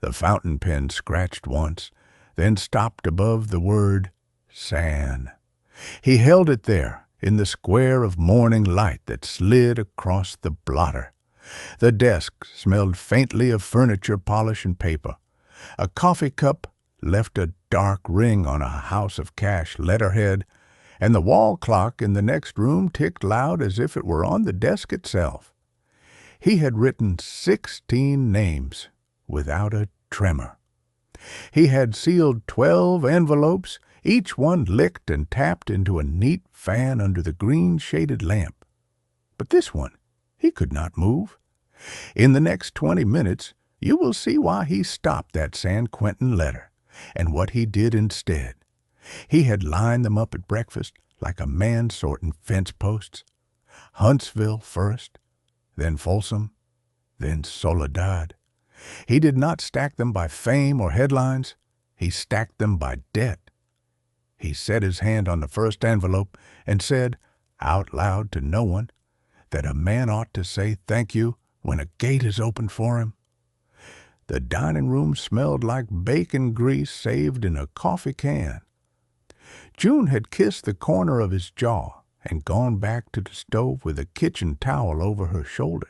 The fountain pen scratched once, then stopped above the word "San." He held it there in the square of morning light that slid across the blotter. The desk smelled faintly of furniture polish and paper. A coffee cup left a dark ring on a House of Cash letterhead, and the wall clock in the next room ticked loud as if it were on the desk itself. He had written 16 names without a tremor. He had sealed 12 envelopes, each one licked and tapped into a neat fan under the green-shaded lamp. But this one he could not move. In the next 20 minutes you will see why he stopped that San Quentin letter, and what he did instead. He had lined them up at breakfast like a man sorting fence posts. Huntsville first, then Folsom, then Soledad. He did not stack them by fame or headlines. He stacked them by debt. He set his hand on the first envelope and said, out loud to no one, that a man ought to say thank you when a gate is opened for him. The dining room smelled like bacon grease saved in a coffee can. June had kissed the corner of his jaw and gone back to the stove with a kitchen towel over her shoulder.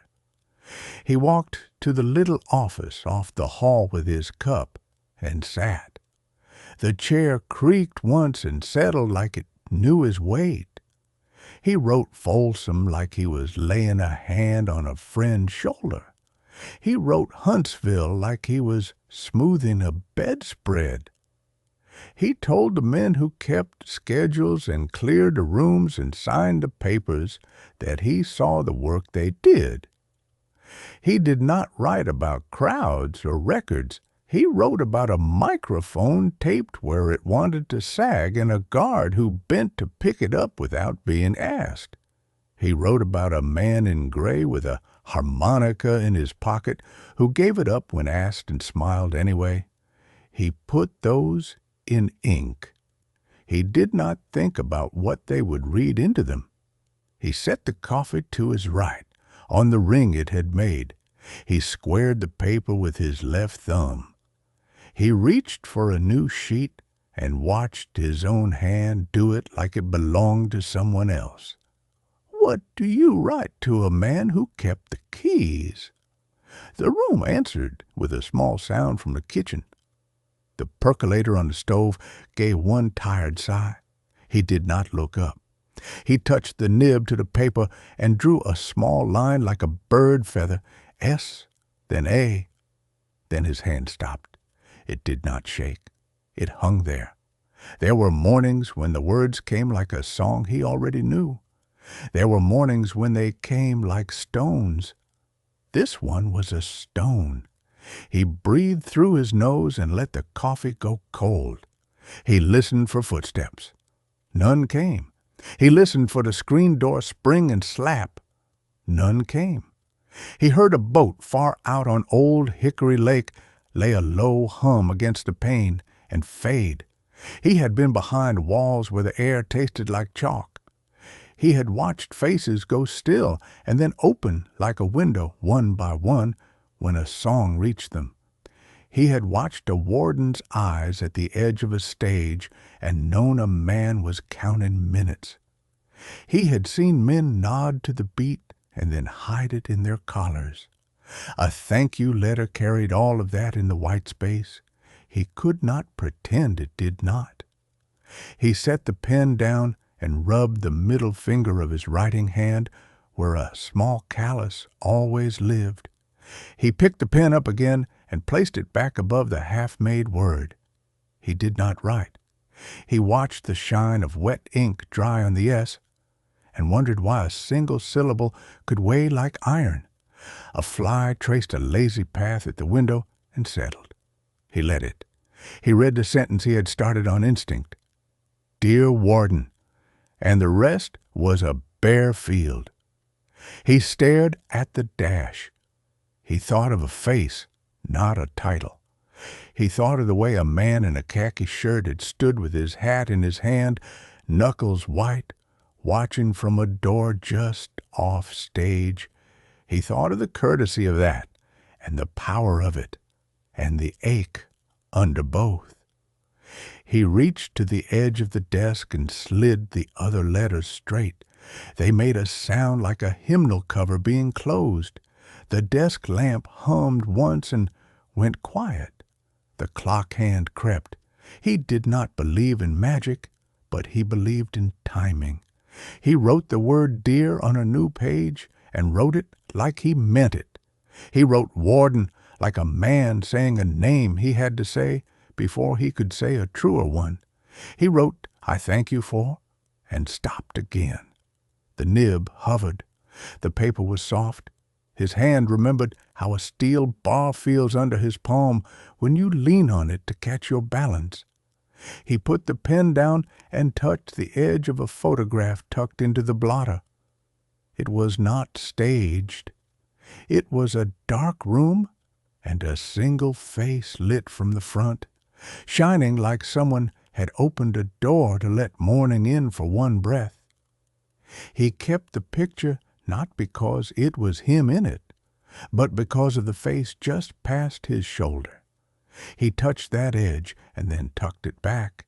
He walked to the little office off the hall with his cup and sat. The chair creaked once and settled like it knew his weight. He wrote Folsom like he was laying a hand on a friend's shoulder. He wrote Huntsville like he was smoothing a bedspread. He told the men who kept schedules and cleared the rooms and signed the papers that he saw the work they did. He did not write about crowds or records. He wrote about a microphone taped where it wanted to sag and a guard who bent to pick it up without being asked. He wrote about a man in gray with a harmonica in his pocket who gave it up when asked and smiled anyway. He put those in ink. He did not think about what they would read into them. He set the coffee to his right, on the ring it had made. He squared the paper with his left thumb. He reached for a new sheet and watched his own hand do it like it belonged to someone else. What do you write to a man who kept the keys? The room answered with a small sound from the kitchen. The percolator on the stove gave one tired sigh. He did not look up. He touched the nib to the paper and drew a small line like a bird feather, S, then A. Then his hand stopped. It did not shake. It hung there. There were mornings when the words came like a song he already knew. There were mornings when they came like stones. This one was a stone. He breathed through his nose and let the coffee go cold. He listened for footsteps. None came. He listened for the screen door spring and slap. None came. He heard a boat far out on Old Hickory Lake lay a low hum against the pane and fade. He had been behind walls where the air tasted like chalk. He had watched faces go still and then open like a window, one by one, when a song reached them. He had watched a warden's eyes at the edge of a stage and known a man was counting minutes. He had seen men nod to the beat and then hide it in their collars. A thank you letter carried all of that in the white space. He could not pretend it did not. He set the pen down and rubbed the middle finger of his writing hand where a small callus always lived. He picked the pen up again and placed it back above the half-made word. He did not write. He watched the shine of wet ink dry on the S and wondered why a single syllable could weigh like iron. A fly traced a lazy path at the window and settled. He let it. He read the sentence he had started on instinct. Dear Warden, and the rest was a bare field. He stared at the dash. He thought of a face, not a title. He thought of the way a man in a khaki shirt had stood with his hat in his hand, knuckles white, watching from a door just off stage. He thought of the courtesy of that and the power of it, and the ache under both. He reached to the edge of the desk and slid the other letters straight. They made a sound like a hymnal cover being closed. The desk lamp hummed once and went quiet. The clock hand crept. He did not believe in magic, but he believed in timing. He wrote the word dear on a new page and wrote it like he meant it. He wrote warden like a man saying a name he had to say before he could say a truer one. He wrote, I thank you for, and stopped again. The nib hovered. The paper was soft. His hand remembered how a steel bar feels under his palm when you lean on it to catch your balance. He put the pen down and touched the edge of a photograph tucked into the blotter. It was not staged. It was a dark room and a single face lit from the front, shining like someone had opened a door to let morning in for one breath. He kept the picture not because it was him in it, but because of the face just past his shoulder. He touched that edge and then tucked it back.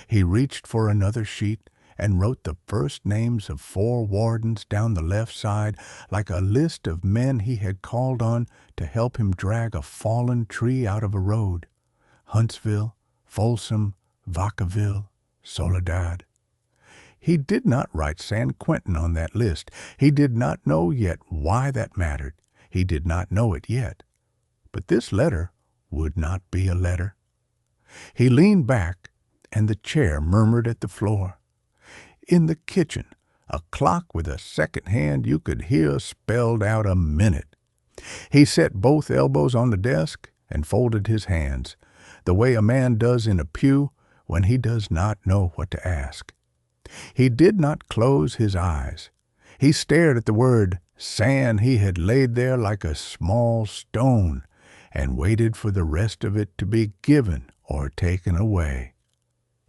He reached for another sheet and wrote the first names of 4 wardens down the left side like a list of men he had called on to help him drag a fallen tree out of a road. Huntsville, Folsom, Vacaville, Soledad. He did not write San Quentin on that list. He did not know yet why that mattered. He did not know it yet. But this letter would not be a letter. He leaned back, and the chair murmured at the floor. In the kitchen, a clock with a second hand you could hear spelled out a minute. He set both elbows on the desk and folded his hands, the way a man does in a pew when he does not know what to ask. He did not close his eyes. He stared at the word sand he had laid there like a small stone and waited for the rest of it to be given or taken away.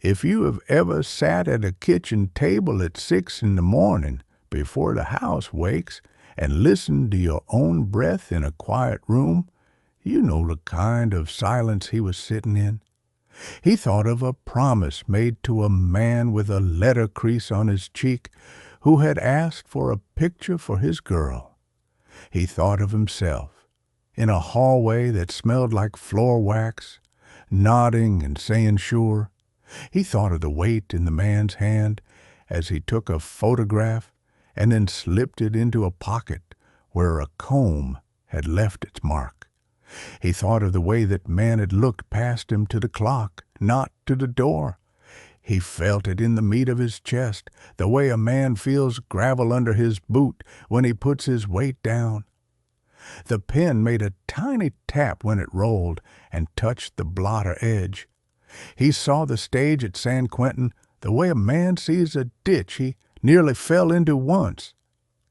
If you have ever sat at a kitchen table at 6 in the morning before the house wakes and listened to your own breath in a quiet room, you know the kind of silence he was sitting in. He thought of a promise made to a man with a letter crease on his cheek who had asked for a picture for his girl. He thought of himself in a hallway that smelled like floor wax, nodding and saying sure. He thought of the weight in the man's hand as he took a photograph and then slipped it into a pocket where a comb had left its mark. He thought of the way that man had looked past him to the clock, not to the door. He felt it in the meat of his chest, the way a man feels gravel under his boot when he puts his weight down. The pen made a tiny tap when it rolled and touched the blotter edge. He saw the stage at San Quentin the way a man sees a ditch he nearly fell into once.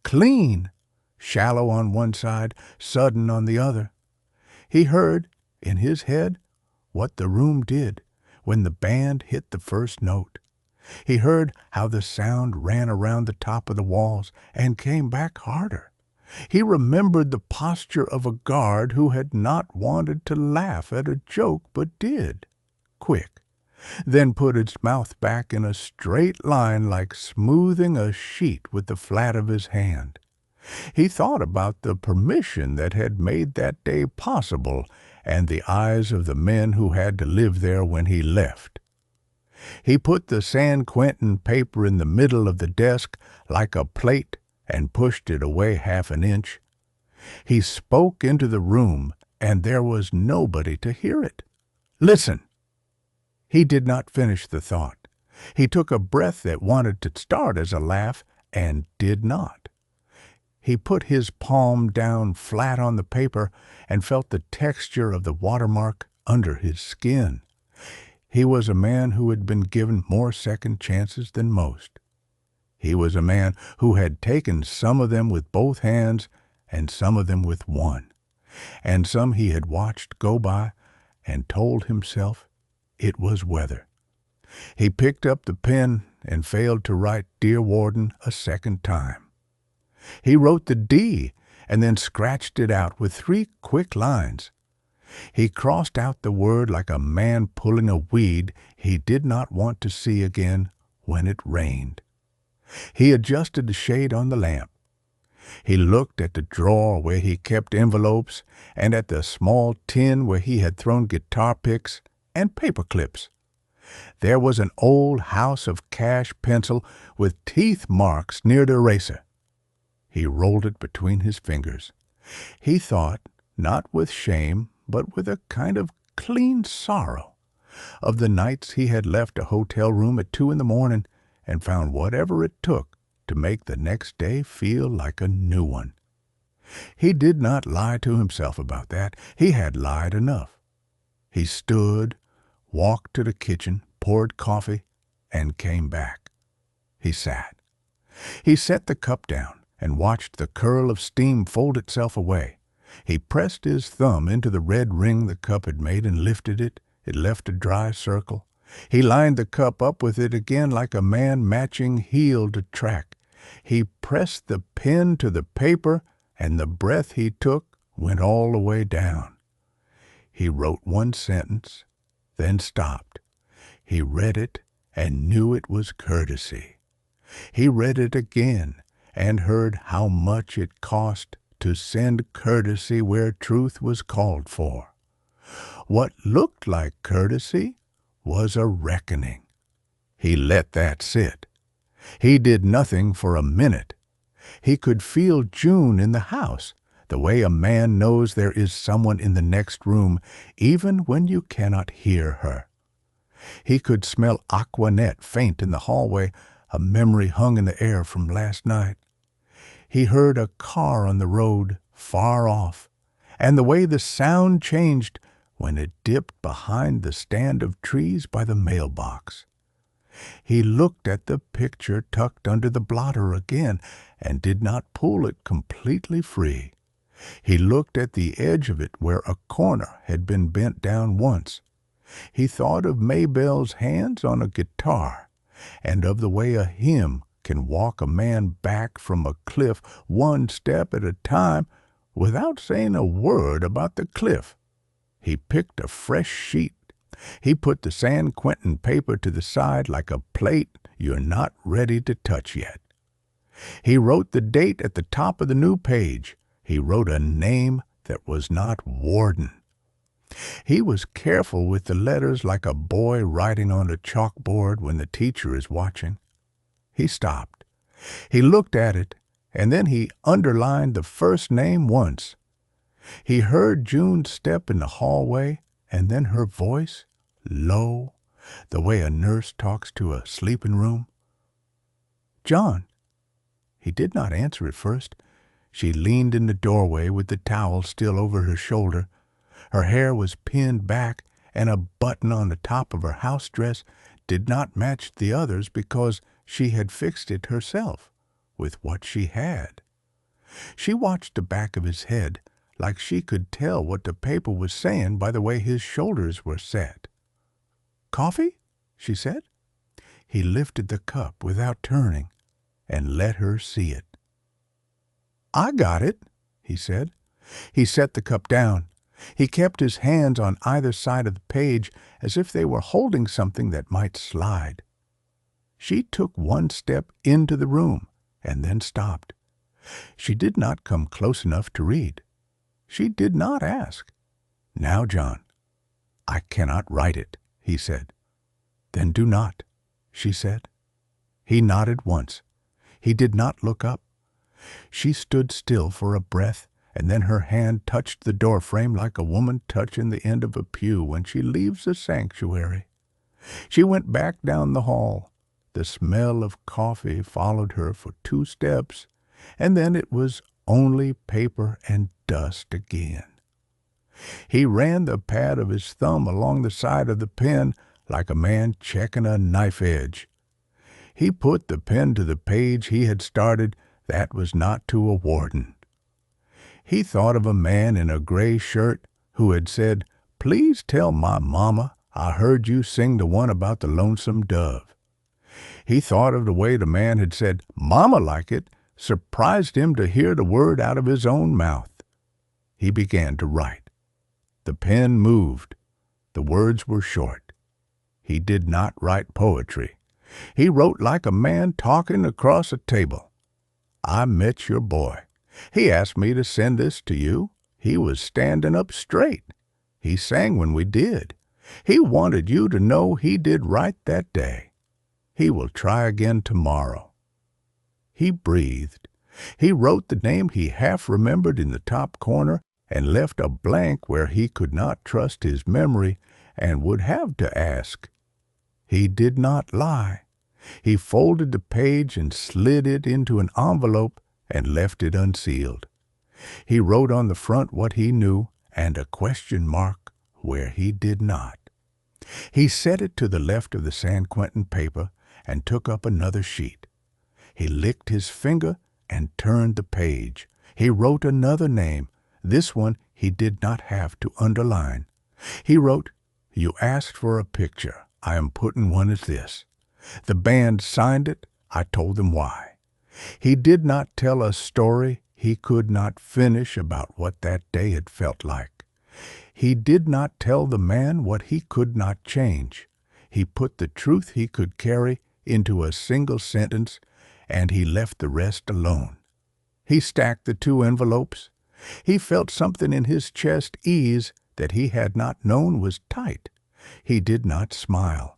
Clean, shallow on one side, sudden on the other. He heard, in his head, what the room did when the band hit the first note. He heard how the sound ran around the top of the walls and came back harder. He remembered the posture of a guard who had not wanted to laugh at a joke but did, quick, then put its mouth back in a straight line like smoothing a sheet with the flat of his hand. He thought about the permission that had made that day possible and the eyes of the men who had to live there when he left. He put the San Quentin paper in the middle of the desk like a plate and pushed it away half an inch. He spoke into the room, and there was nobody to hear it. Listen! He did not finish the thought. He took a breath that wanted to start as a laugh and did not. He put his palm down flat on the paper and felt the texture of the watermark under his skin. He was a man who had been given more second chances than most. He was a man who had taken some of them with both hands and some of them with one, and some he had watched go by and told himself it was weather. He picked up the pen and failed to write Dear Warden a second time. He wrote the D and then scratched it out with 3 quick lines. He crossed out the word like a man pulling a weed he did not want to see again when it rained. He adjusted the shade on the lamp. He looked at the drawer where he kept envelopes and at the small tin where he had thrown guitar picks and paper clips. There was an old House of Cash pencil with teeth marks near the eraser. He rolled it between his fingers. He thought, not with shame, but with a kind of clean sorrow, of the nights he had left a hotel room at 2 a.m. and found whatever it took to make the next day feel like a new one. He did not lie to himself about that. He had lied enough. He stood, walked to the kitchen, poured coffee, and came back. He sat. He set the cup down and watched the curl of steam fold itself away. He pressed his thumb into the red ring the cup had made and lifted it. It left a dry circle. He lined the cup up with it again like a man matching heel to track. He pressed the pen to the paper, and the breath he took went all the way down. He wrote one sentence, then stopped. He read it and knew it was courtesy. He read it again and heard how much it cost to send courtesy where truth was called for. What looked like courtesy was a reckoning. He let that sit. He did nothing for a minute. He could feel June in the house, the way a man knows there is someone in the next room, even when you cannot hear her. He could smell Aquanet faint in the hallway, a memory hung in the air from last night. He heard a car on the road far off, and the way the sound changed when it dipped behind the stand of trees by the mailbox. He looked at the picture tucked under the blotter again and did not pull it completely free. He looked at the edge of it where a corner had been bent down once. He thought of Maybelle's hands on a guitar and of the way a hymn can walk a man back from a cliff one step at a time without saying a word about the cliff. He picked a fresh sheet. He put the San Quentin paper to the side like a plate you're not ready to touch yet. He wrote the date at the top of the new page. He wrote a name that was not Warden. He was careful with the letters like a boy writing on a chalkboard when the teacher is watching. He stopped. He looked at it, and then he underlined the first name once. He heard June's step in the hallway, and then her voice, low, the way a nurse talks to a sleeping room. "John." He did not answer at first. She leaned in the doorway with the towel still over her shoulder. Her hair was pinned back, and a button on the top of her house dress did not match the others because she had fixed it herself with what she had. She watched the back of his head like she could tell what the paper was saying by the way his shoulders were set. "Coffee?" she said. He lifted the cup without turning and let her see it. "I got it," he said. He set the cup down. He kept his hands on either side of the page as if they were holding something that might slide. She took one step into the room and then stopped. She did not come close enough to read. She did not ask. "Now, John." "I cannot write it," he said. "Then do not," she said. He nodded once. He did not look up. She stood still for a breath, and then her hand touched the doorframe like a woman touching the end of a pew when she leaves a sanctuary. She went back down the hall. The smell of coffee followed her for 2 steps, and then it was only paper and dust again. He ran the pad of his thumb along the side of the pen like a man checking a knife edge. He put the pen to the page he had started that was not to a warden. He thought of a man in a gray shirt who had said, "Please tell my mama I heard you sing the one about the lonesome dove." He thought of the way the man had said, "Mama like it," surprised him to hear the word out of his own mouth. He began to write. The pen moved. The words were short. He did not write poetry. He wrote like a man talking across a table. I met your boy. He asked me to send this to you. He was standing up straight. He sang when we did. He wanted you to know he did right that day. He will try again tomorrow. He breathed. He wrote the name he half remembered in the top corner and left a blank where he could not trust his memory and would have to ask. He did not lie. He folded the page and slid it into an envelope and left it unsealed. He wrote on the front what he knew and a question mark where he did not. He set it to the left of the San Quentin paper and took up another sheet. He licked his finger and turned the page. He wrote another name. This one he did not have to underline. He wrote, "You asked for a picture. I am putting one as this." The band signed it. I told them why. He did not tell a story he could not finish about what that day had felt like. He did not tell the man what he could not change. He put the truth he could carry into a single sentence, and he left the rest alone. He stacked the two envelopes. He felt something in his chest ease that he had not known was tight. He did not smile.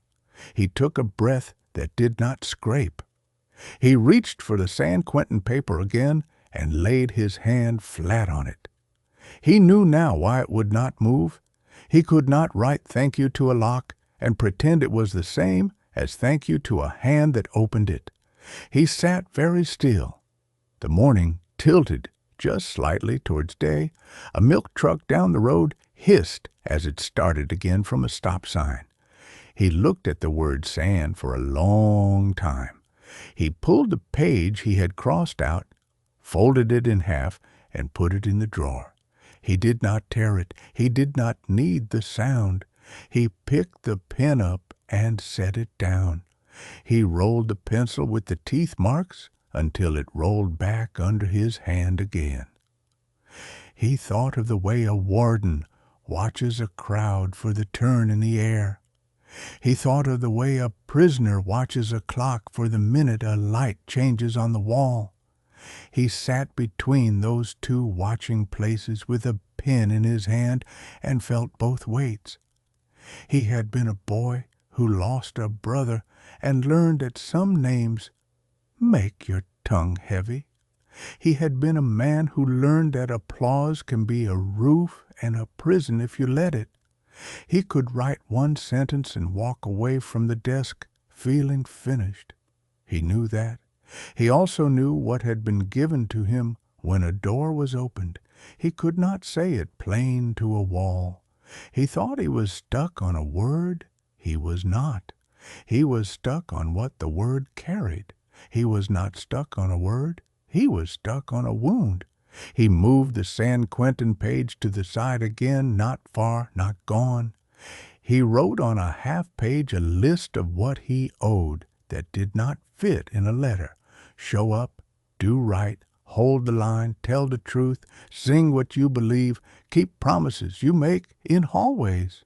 He took a breath that did not scrape. He reached for the San Quentin paper again and laid his hand flat on it. He knew now why it would not move. He could not write thank you to a lock and pretend it was the same as thank you to a hand that opened it. He sat very still. The morning tilted just slightly towards day. A milk truck down the road hissed as it started again from a stop sign. He looked at the word sand for a long time. He pulled the page he had crossed out, folded it in half, and put it in the drawer. He did not tear it. He did not need the sound. He picked the pen up and set it down. He rolled the pencil with the teeth marks until it rolled back under his hand again. He thought of the way a warden watches a crowd for the turn in the air. He thought of the way a prisoner watches a clock for the minute a light changes on the wall. He sat between those two watching places with a pen in his hand and felt both weights. He had been a boy who lost a brother and learned that some names make your tongue heavy. He had been a man who learned that applause can be a roof and a prison if you let it. He could write one sentence and walk away from the desk feeling finished. He knew that. He also knew what had been given to him when a door was opened. He could not say it plain to a wall. He thought he was stuck on a word. He was not. He was stuck on what the word carried. He was not stuck on a word. He was stuck on a wound. He moved the San Quentin page to the side again, not far, not gone. He wrote on a half page a list of what he owed that did not fit in a letter. Show up, do right, hold the line, tell the truth, sing what you believe, keep promises you make in hallways.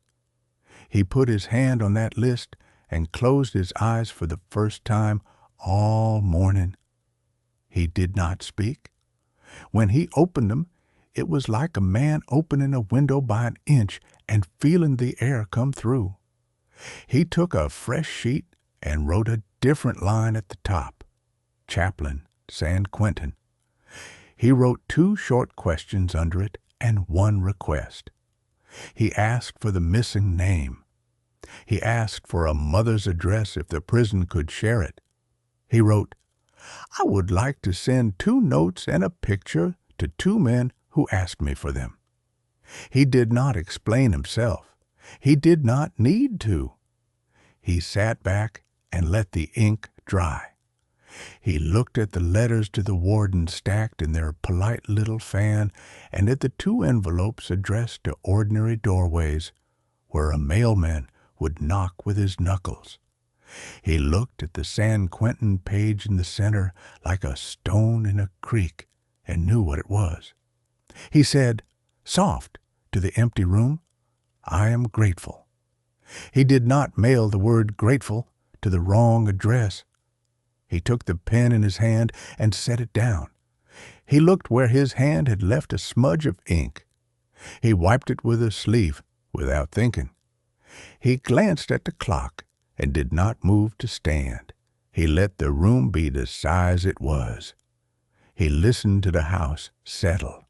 He put his hand on that list and closed his eyes for the first time all morning. He did not speak. When he opened them, it was like a man opening a window by an inch and feeling the air come through. He took a fresh sheet and wrote a different line at the top. Chaplain, San Quentin. He wrote 2 short questions under it and 1 request. He asked for the missing name. He asked for a mother's address if the prison could share it. He wrote, "I would like to send 2 notes and a picture to 2 men who asked me for them." He did not explain himself. He did not need to. He sat back and let the ink dry. He looked at the letters to the warden stacked in their polite little fan and at the 2 envelopes addressed to ordinary doorways where a mailman would knock with his knuckles. He looked at the San Quentin page in the center like a stone in a creek and knew what it was. He said, soft, to the empty room, I am grateful. He did not mail the word grateful to the wrong address. He took the pen in his hand and set it down. He looked where his hand had left a smudge of ink. He wiped it with a sleeve without thinking. He glanced at the clock and did not move to stand. He let the room be the size it was. He listened to the house settle.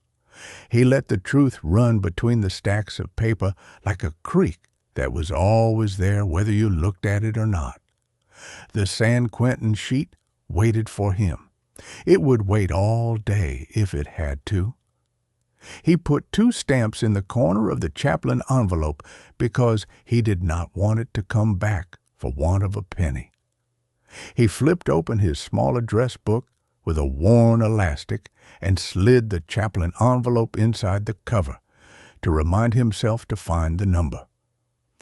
He let the truth run between the stacks of paper like a creek that was always there whether you looked at it or not. The San Quentin sheet waited for him. It would wait all day if it had to. He put 2 stamps in the corner of the chaplain envelope because he did not want it to come back for want of a penny. He flipped open his small address book with a worn elastic and slid the chaplain envelope inside the cover to remind himself to find the number.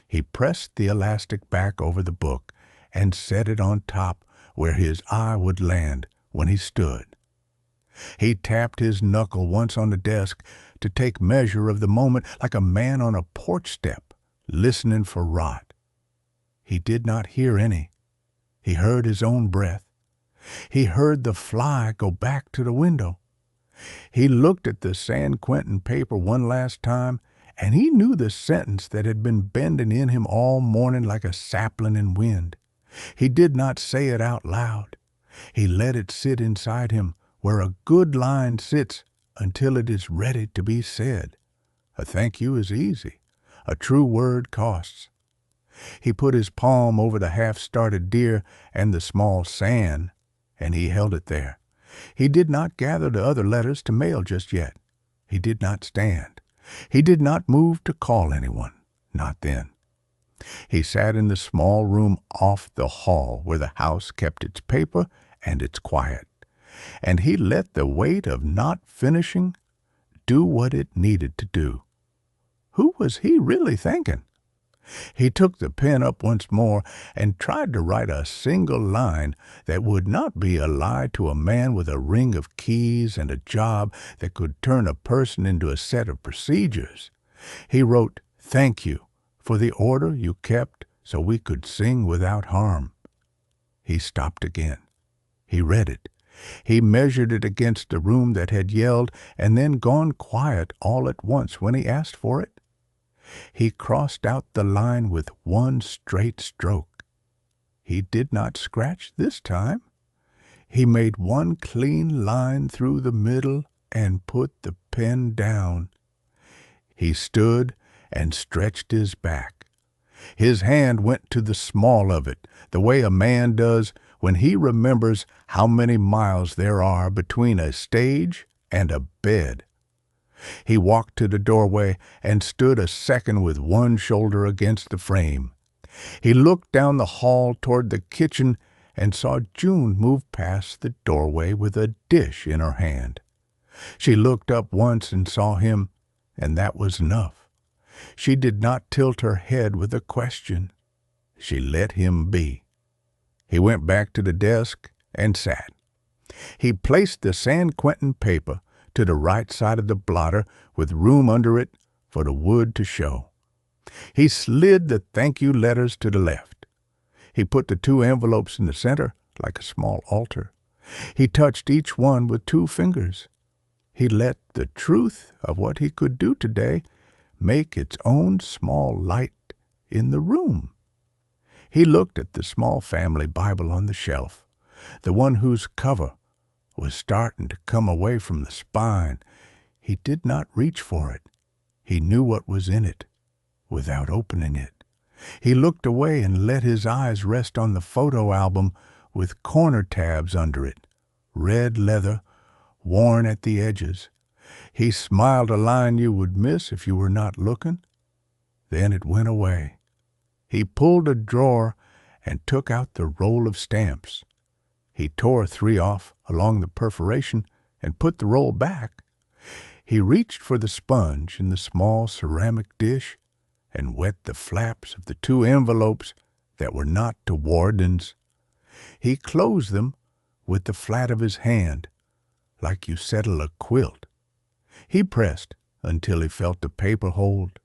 He pressed the elastic back over the book and set it on top where his eye would land when he stood. He tapped his knuckle once on the desk to take measure of the moment like a man on a porch step, listening for rot. He did not hear any. He heard his own breath. He heard the fly go back to the window. He looked at the San Quentin paper one last time, and he knew the sentence that had been bending in him all morning like a sapling in wind. He did not say it out loud. He let it sit inside him where a good line sits until it is ready to be said. A thank you is easy. A true word costs. He put his palm over the half-started deer and the small sand, and he held it there. He did not gather the other letters to mail just yet. He did not stand. He did not move to call anyone, not then. He sat in the small room off the hall where the house kept its paper and its quiet, and he let the weight of not finishing do what it needed to do. Who was he really thinking? He took the pen up once more and tried to write a single line that would not be a lie to a man with a ring of keys and a job that could turn a person into a set of procedures. He wrote, "Thank you for the order you kept so we could sing without harm." He stopped again. He read it. He measured it against the room that had yelled and then gone quiet all at once when he asked for it. He crossed out the line with one straight stroke. He did not scratch this time. He made one clean line through the middle and put the pen down. He stood and stretched his back. His hand went to the small of it, the way a man does when he remembers how many miles there are between a stage and a bed. He walked to the doorway and stood a second with one shoulder against the frame. He looked down the hall toward the kitchen and saw June move past the doorway with a dish in her hand. She looked up once and saw him, and that was enough. She did not tilt her head with a question. She let him be. He went back to the desk and sat. He placed the San Quentin paper to the right side of the blotter with room under it for the wood to show. He slid the thank you letters to the left. He put the 2 envelopes in the center like a small altar. He touched each one with 2 fingers. He let the truth of what he could do today make its own small light in the room. He looked at the small family Bible on the shelf, the one whose cover was starting to come away from the spine. He did not reach for it. He knew what was in it without opening it. He looked away and let his eyes rest on the photo album with corner tabs under it, red leather, worn at the edges. He smiled a line you would miss if you were not looking. Then it went away. He pulled a drawer and took out the roll of stamps. He tore 3 off along the perforation and put the roll back. He reached for the sponge in the small ceramic dish and wet the flaps of the 2 envelopes that were not to wardens. He closed them with the flat of his hand, like you settle a quilt. He pressed until he felt the paper hold.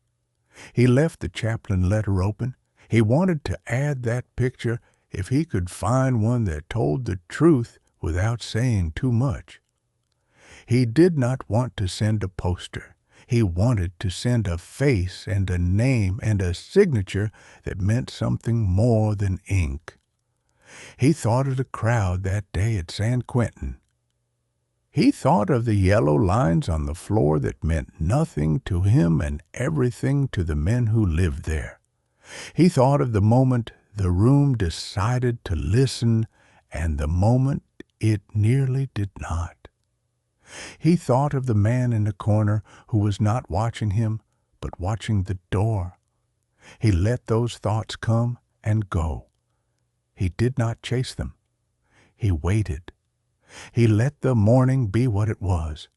He left the chaplain letter open. He wanted to add that picture if he could find one that told the truth without saying too much. He did not want to send a poster. He wanted to send a face and a name and a signature that meant something more than ink. He thought of the crowd that day at San Quentin. He thought of the yellow lines on the floor that meant nothing to him and everything to the men who lived there. He thought of the moment the room decided to listen and the moment it nearly did not. He thought of the man in the corner who was not watching him, but watching the door. He let those thoughts come and go. He did not chase them. He waited. He let the morning be what it was.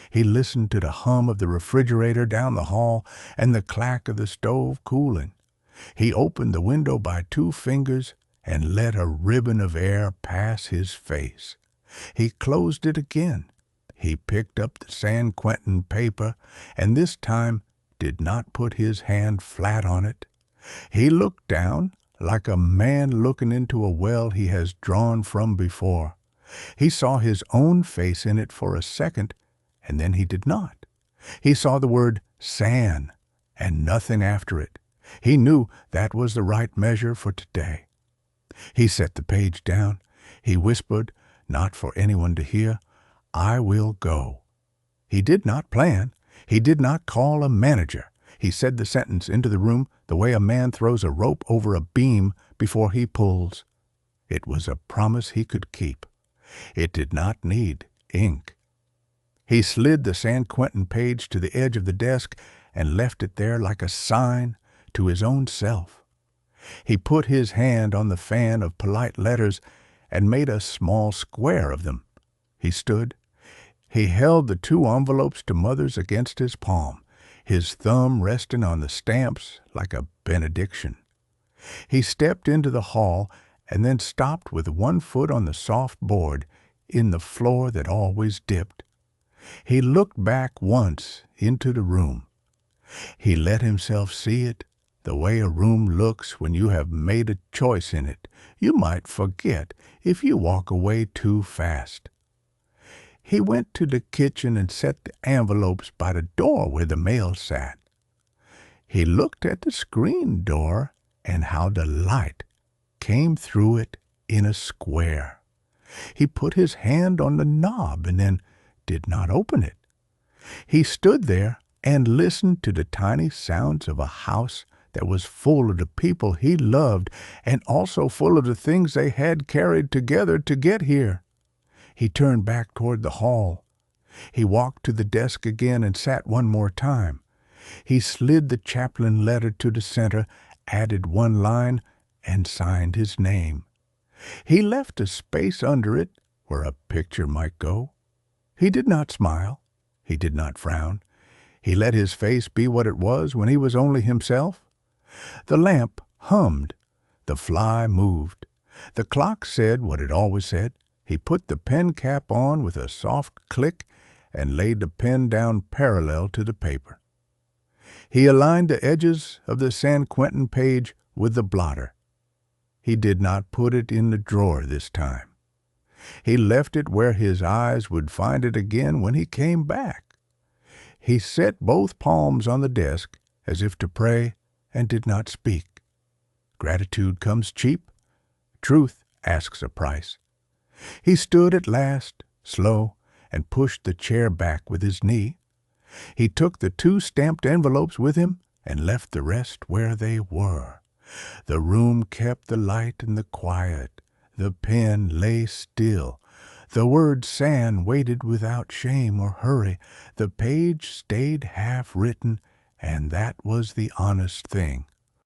He listened to the hum of the refrigerator down the hall and the clack of the stove cooling. He opened the window by 2 fingers and let a ribbon of air pass his face. He closed it again. He picked up the San Quentin paper, and this time did not put his hand flat on it. He looked down like a man looking into a well he has drawn from before. He saw his own face in it for a second, and then he did not. He saw the word San, and nothing after it. He knew that was the right measure for today. He set the page down. He whispered, not for anyone to hear, "I will go." He did not plan. He did not call a manager. He said the sentence into the room the way a man throws a rope over a beam before he pulls. It was a promise he could keep. It did not need ink. He slid the San Quentin page to the edge of the desk and left it there like a sign to his own self. He put his hand on the fan of polite letters and made a small square of them. He stood. He held the 2 envelopes to Mother's against his palm, his thumb resting on the stamps like a benediction. He stepped into the hall and then stopped with 1 foot on the soft board in the floor that always dipped. He looked back once into the room. He let himself see it, the way a room looks when you have made a choice in it. You might forget if you walk away too fast. He went to the kitchen and set the envelopes by the door where the mail sat. He looked at the screen door and how the light came through it in a square. He put his hand on the knob and then did not open it. He stood there and listened to the tiny sounds of a house that was full of the people he loved and also full of the things they had carried together to get here. He turned back toward the hall. He walked to the desk again and sat 1 more time. He slid the chaplain letter to the center, added 1 line, and signed his name. He left a space under it where a picture might go. He did not smile. He did not frown. He let his face be what it was when he was only himself. The lamp hummed. The fly moved. The clock said what it always said. He put the pen cap on with a soft click and laid the pen down parallel to the paper. He aligned the edges of the San Quentin page with the blotter. He did not put it in the drawer this time. He left it where his eyes would find it again when he came back. He set both palms on the desk as if to pray and did not speak. Gratitude comes cheap. Truth asks a price. He stood at last, slow, and pushed the chair back with his knee. He took the 2 stamped envelopes with him and left the rest where they were. The room kept the light and the quiet. The pen lay still. The word San waited without shame or hurry. The page stayed half written, and that was the honest thing.